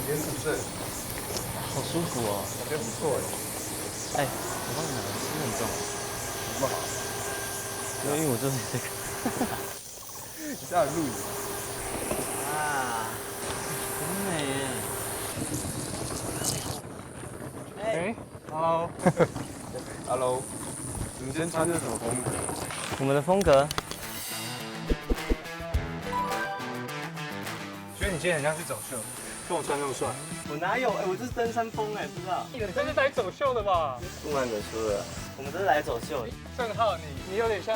也是不是？好舒服哦。感觉不错哎。哎，我帮你拿，真的很重。这么好？因为我就是这个。你在录影啊，很美耶。哎，Hello。Hello。你们今天穿的什么风格？我们的风格。觉得你今天很像去走秀，跟我穿那么帅。我哪有？哎，我这是登山风哎，不知道。你这是来走秀的吧？不瞒本书了，我们这是来走秀的。正浩，你有点像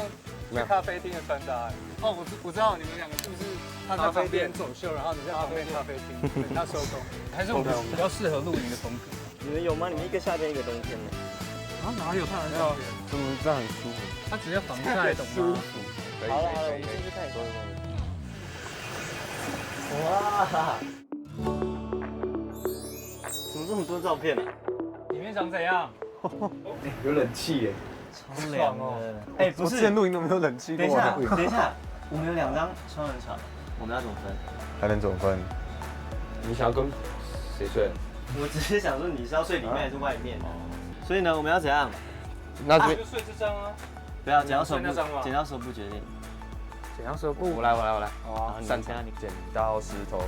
在咖啡厅的穿搭哎。哦，我知道你们两个是不是他在旁边走秀，然后你在旁边咖啡厅等他收工，还是我们比较适合露营的风格？你们有吗？你们一个夏天一个冬天呢？啊，哪有？他很少。怎么这样很舒服？他只要防晒，懂吗？舒服。好了好了，我们进去看一下。哇！怎么这么多照片呢？里面长怎样？有冷气耶，超凉哦！哎，不是，之前露营都没有冷气。等一下，等一下，我们有2张双人床，我们要怎么分？还能怎么分？你想要跟谁睡？我只是想说你是要睡里面还是外面？所以呢，我们要怎样？那就睡这张啊！不要剪刀手布决定。剪刀石布，我来。好啊，散场，剪刀石头。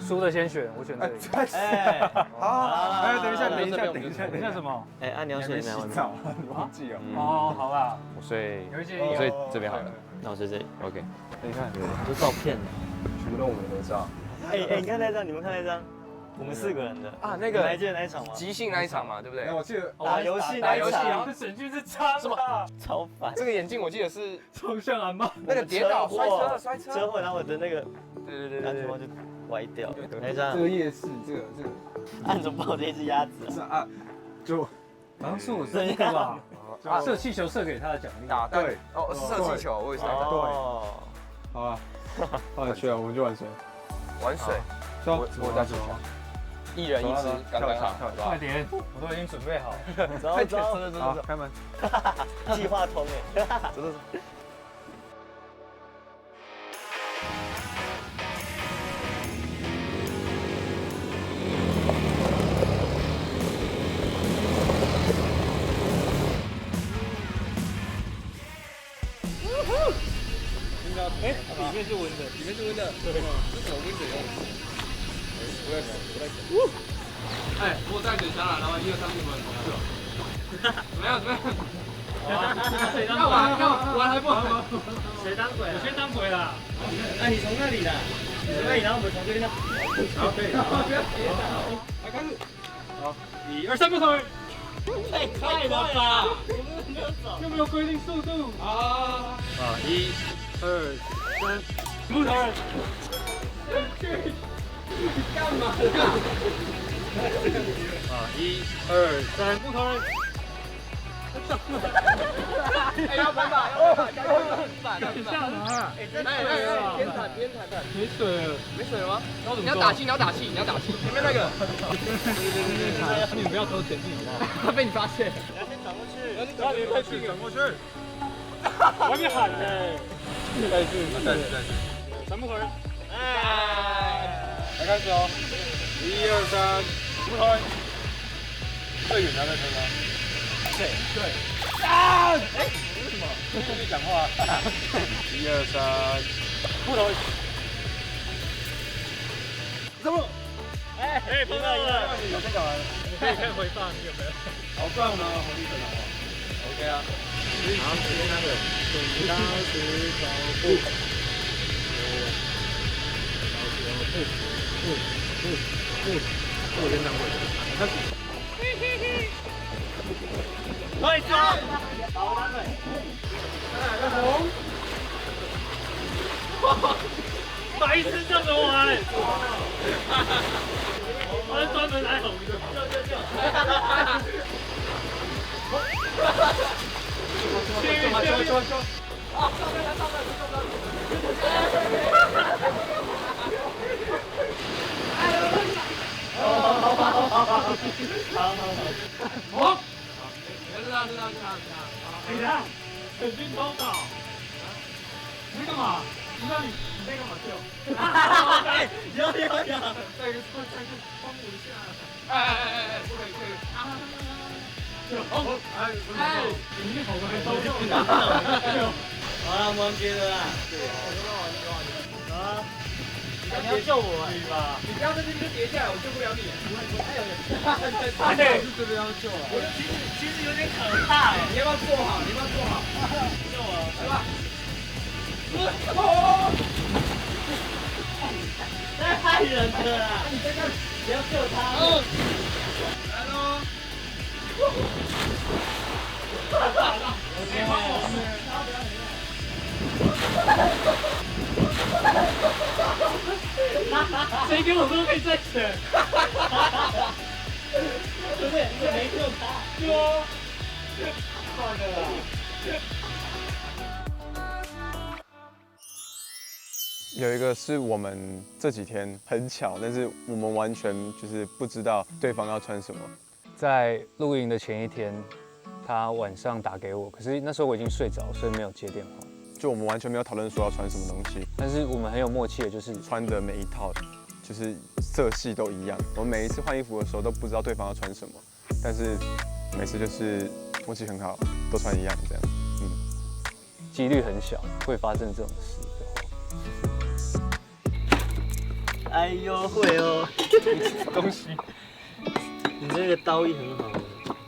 输的先选，我选这个。哎，好，哎，等一下什么？哎，按钮选哪位？你忘记了？哦，好啦，我睡这边好了。那我睡这里。OK。你看，很多照片呢，全部都我们的合照。哎，你看那张，你们看那张。我们4个人的啊，那个还记得那一场吗？即兴那一场嘛，对不对？我记得打游戏那一场，这审讯是差什么？超烦。这个眼镜我记得是抽象阿妈，那个跌倒摔车，然后我的那个安全帽就歪掉。那张这个夜市，这个按着抱着一只鸭子啊，就好像是我这个吧，射气球射给他的奖励。对，哦，是射气球，我也是。对，好啊，放下去啊，我们就玩水。玩水，我在做。1人1只，刚刚好。快点，我都已经准备好。走，开门。计划通哎。走。哎，里面是温的，对，这是什么温水用的？不在手。哎，我带水下来，然后1、2、3、4分，怎么样？要玩还不好？谁当鬼？我先当鬼啦。哎，你从那里的，然后我们从这边的。好，可以。不要跌倒。来开始。好，1、2、3，不同。太快了吧！又没有规定速度。啊！1、2、3，不同。你干嘛啦？1、2、3，不同人。哎，要反把，你干嘛？边弹。没水了吗？你要打气，前面那个。你不要偷前进好不好？被你发现。你要先转过去。那你快去，转过去。我还没喊呢。再次。全部同人。哎。来开始哦，1、2、3，不同人。最远的那个吗？对。啊！哎，为什么？跟你讲话。1、2、3，不同人。怎么？哎，碰到了。我先讲完了。我可以看回放，你有没有？好棒啊，红绿灯好不好 ？OK 啊。好，前面那个。剪刀石头布。我先当鬼。开始。快走！好，我当鬼。来，红。白痴这么玩？我是专门来红的。救！啊！上来！好，知道。等一下，等军抽到。你在干嘛？你有，再一个快再去帮我一下。哎，不可以，你那好个都好了，我们接了啦。啊，你要救我吧？你不要在这边跌下来，我救不了你。哎，是真的要救啊！我其实有点可怕哎。你要不要坐好？救我，是吧？太害人了啦！你这个不要救他。来喽！谁跟我说可以再选？不是，你没救他。哟，算了啦。有一个是我们这几天很巧，但是我们完全就是不知道对方要穿什么。在露营的前一天，他晚上打给我，可是那时候我已经睡着，所以没有接电话。就我们完全没有讨论说要穿什么东西，但是我们很有默契的，就是穿的每一套就是色系都一样。我们每一次换衣服的时候都不知道对方要穿什么，但是每次就是默契很好，都穿一样这样。几率很小会发生这种事的话。哎呦，会哦。东西，你这个刀艺很好，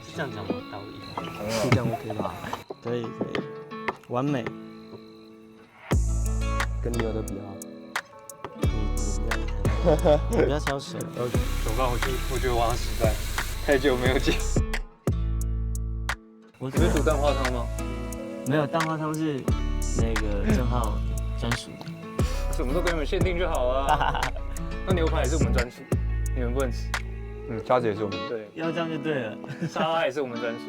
是这样讲吗？刀艺，是这样 OK 吧？可以，完美。跟你有的比啊，你这样，不要挑手。怎么办？我觉得我好像失败，太久没有剪。我你会煮蛋花汤吗？没有，蛋花汤是那个郑浩专属。什么都给你们限定就好啊。那牛排也是我们专属，你们不能吃。虾子也是我们，对，要这样就对了。沙拉也是我们专属。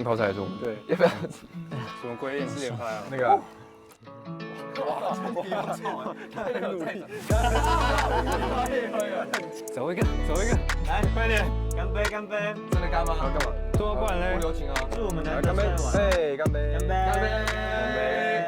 泡菜也是我们。对，要不要？什么鬼脸吃脸派啊？那个。走一个，来，快点，干杯，干杯！真的干吗？干嘛？对啊，不然嘞？不留情啊！祝我们男干杯！的帅完。哎，干杯！干杯！干杯！